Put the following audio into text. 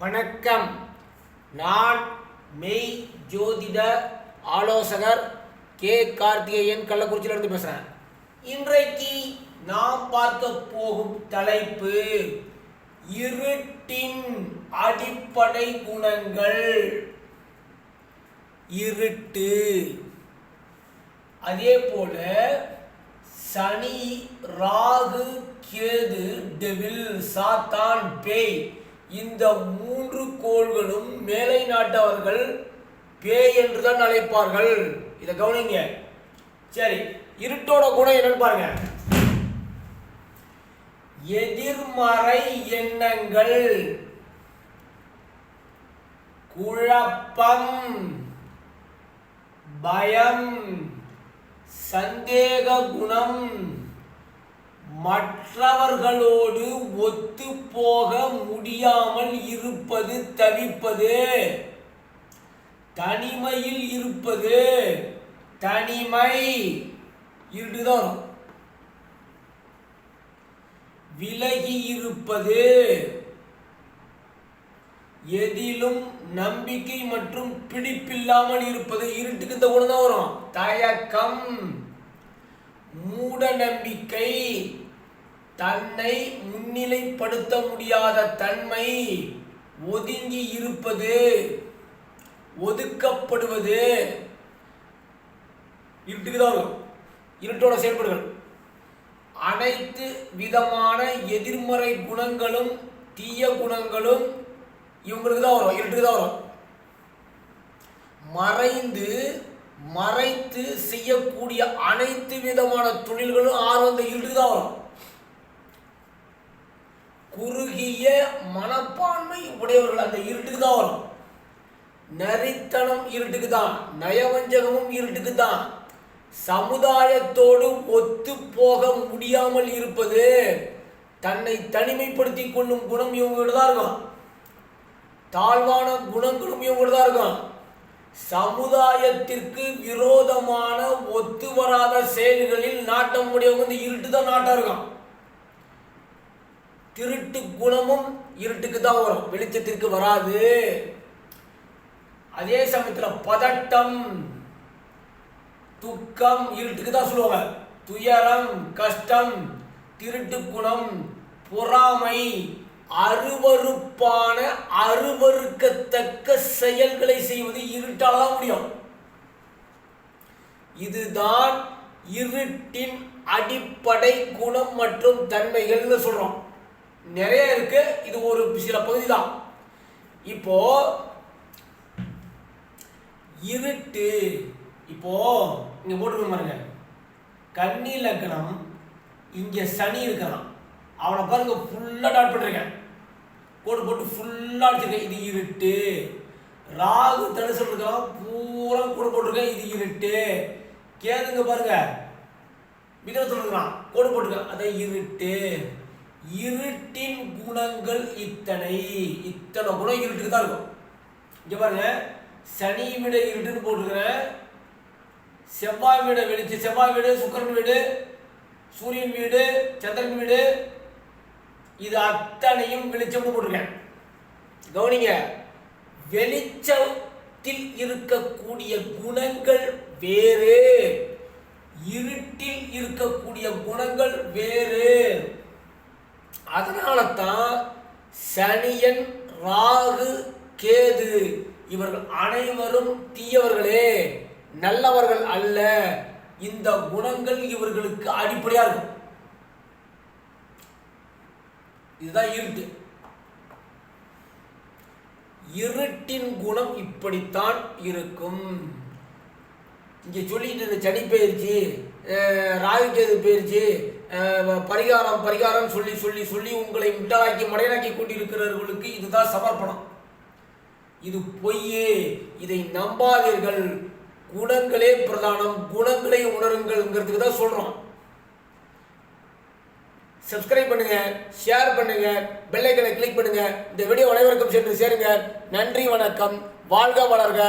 வணக்கம். நான் மெய் ஜோதிட ஆலோசகர் கே கார்த்திகேயன், கள்ளக்குறிச்சியிலிருந்து பேசுகிறேன். இன்றைக்கு நாம் பார்க்க போகும் தலைப்பு இருட்டின் அடிப்படை குணங்கள். இருட்டு, அதே போல சனி, ராகு, கேது, டெவில், சாத்தான், பேய், இந்த மூன்று கோள்களும் மேலை நாட்டவர்கள் பேய் என்றுதான் அழைப்பார்கள். இதை கவனிங்க. சரி, இருட்டோட குணம் என்னன்னு பாருங்க. எதிர்மறை எண்ணங்கள், குழப்பம், பயம், சந்தேக குணம், மற்றவர்களோடு ஒத்து போக முடியாமல் இருப்பது, தவிப்பது, தனிமையில் இருப்பது, தனிமை இருட்டுதான். விலகி இருப்பது, எதிலும் நம்பிக்கை மற்றும் பிடிப்பில்லாமல் இருப்பது, இருட்டுக்கு இந்த குணம் தான் வரும். தயக்கம், மூட நம்பிக்கை, தன்னை முன்னிலைப்படுத்த முடியாத தன்மை, ஒதுங்கி இருப்பது, ஒதுக்கப்படுவது, இருட்டுக்கு தான் வரும். இருட்டோட செயல்பாடுகள் அனைத்து விதமான எதிர்மறை குணங்களும் தீய குணங்களும் இவங்களுக்கு தான் வரும், இருட்டுக்கு தான் வரும். மறைத்து செய்யக்கூடிய அனைத்து விதமான தொழில்களும் ஆர்வம் இருட்டுக்கு தான் வரும். குறுகிய மனப்பான்மை உடையவர்கள் அந்த இருட்டுக்கு தான் வரும். நரித்தனம் இருட்டுக்கு தான், நயவஞ்சகமும் இருட்டுக்கு தான். சமுதாயத்தோடு ஒத்து போக முடியாமல் இருப்பது, தன்னை தனிமைப்படுத்தி கொள்ளும் குணம் இவங்ககிட்ட தான் இருக்கும். தாழ்வான குணங்களும் இவங்ககிட்ட தான் இருக்கும். சமுதாயத்திற்கு விரோதமான ஒத்து வராத செயல்களில் நாட்டம் உடையவங்க இந்த இருட்டு தான் நாட்டம் இருக்கும். திருட்டு குணமும் இருட்டுக்கு தான் வரும், வெளிச்சத்திற்கு வராது. அதே சமயத்தில் பதட்டம், துக்கம் இருட்டுக்கு தான் சொல்லுவாங்க. துயரம், கஷ்டம், திருட்டு குணம், பொறாமை, அருவருப்பான அருவருக்கத்தக்க செயல்களை செய்வது இருட்டால் தான் முடியும். இதுதான் இருட்டின் அடிப்படை குணம் மற்றும் தன்மைகள்னு சொல்றோம். நிறைய இருக்கு, இது ஒரு சில பகுதி தான். இப்போ இருட்டு, இப்போ இங்க போட்டு பாருங்க, கன்னி லக்னம், இங்க சனி இருக்கிறான், அவனை பாருங்க ஃபுல்லா டாட் பண்ணிருக்கேன், கோடு போட்டு ஃபுல்லா அடிச்சிருக்கேன், இது இருட்டு. ராகு தனுசு இருக்கான், பூரா கோடு போட்டிருக்கேன், இது இருட்டு. கேதுங்க பாருங்க மிதனத்தில் இருக்கிறான், கோடு போட்டிருக்கேன், அதான் இருட்டு. இருட்டின் குணங்கள் இத்தனை குணம் இருட்டுக்கு தான் இருக்கும். இங்க பாருங்க, சனி விட இருட்டுன்னு போட்டிருக்கிறேன், செவ்வாய் வீடு வெளிச்சம், செவ்வாய் வீடு, சுக்கிரன் வீடு, சூரியன் வீடு, சந்திரன் வீடு, இது அத்தனையும் வெளிச்சம்னு போட்டிருக்கேன். கவனிங்க, வெளிச்சத்தில் இருக்கக்கூடிய குணங்கள் வேறு, இருட்டில் இருக்கக்கூடிய குணங்கள் வேறு. அதனால தான் சனியன், ராகு, கேது இவர்கள் அனைவரும் தீயவர்களே, நல்லவர்கள் அல்ல. இந்த குணங்கள் இவர்களுக்கு அடிப்படையா இருக்கும். இதுதான் இருட்டு. இருட்டின் குணம் இப்படித்தான் இருக்கும். இங்க சொல்லிட்டு இந்த சனி பயிற்சி, ராகுகேது பயிற்சி, பரிகாரம் சொல்லி சொல்லி சொல்லி உங்களை முட்டாளாக்கி மடையனாக்கி கொண்டிருக்கிறவர்களுக்கு இதுதான் சமர்ப்பணம். இது பொய்யே, இதை நம்பாதீர்கள். குணங்களே பிரதானம், குணங்களை உணருங்கள்ங்கிறதுக்கு தான் சொல்றோம். சப்ஸ்கிரைப் பண்ணுங்க, ஷேர் பண்ணுங்க, பெல் ஐகானை கிளிக் பண்ணுங்க. இந்த வீடியோ அனைவருக்கும் சென்று சேருங்க. நன்றி, வணக்கம், வாழ்க வளர்க.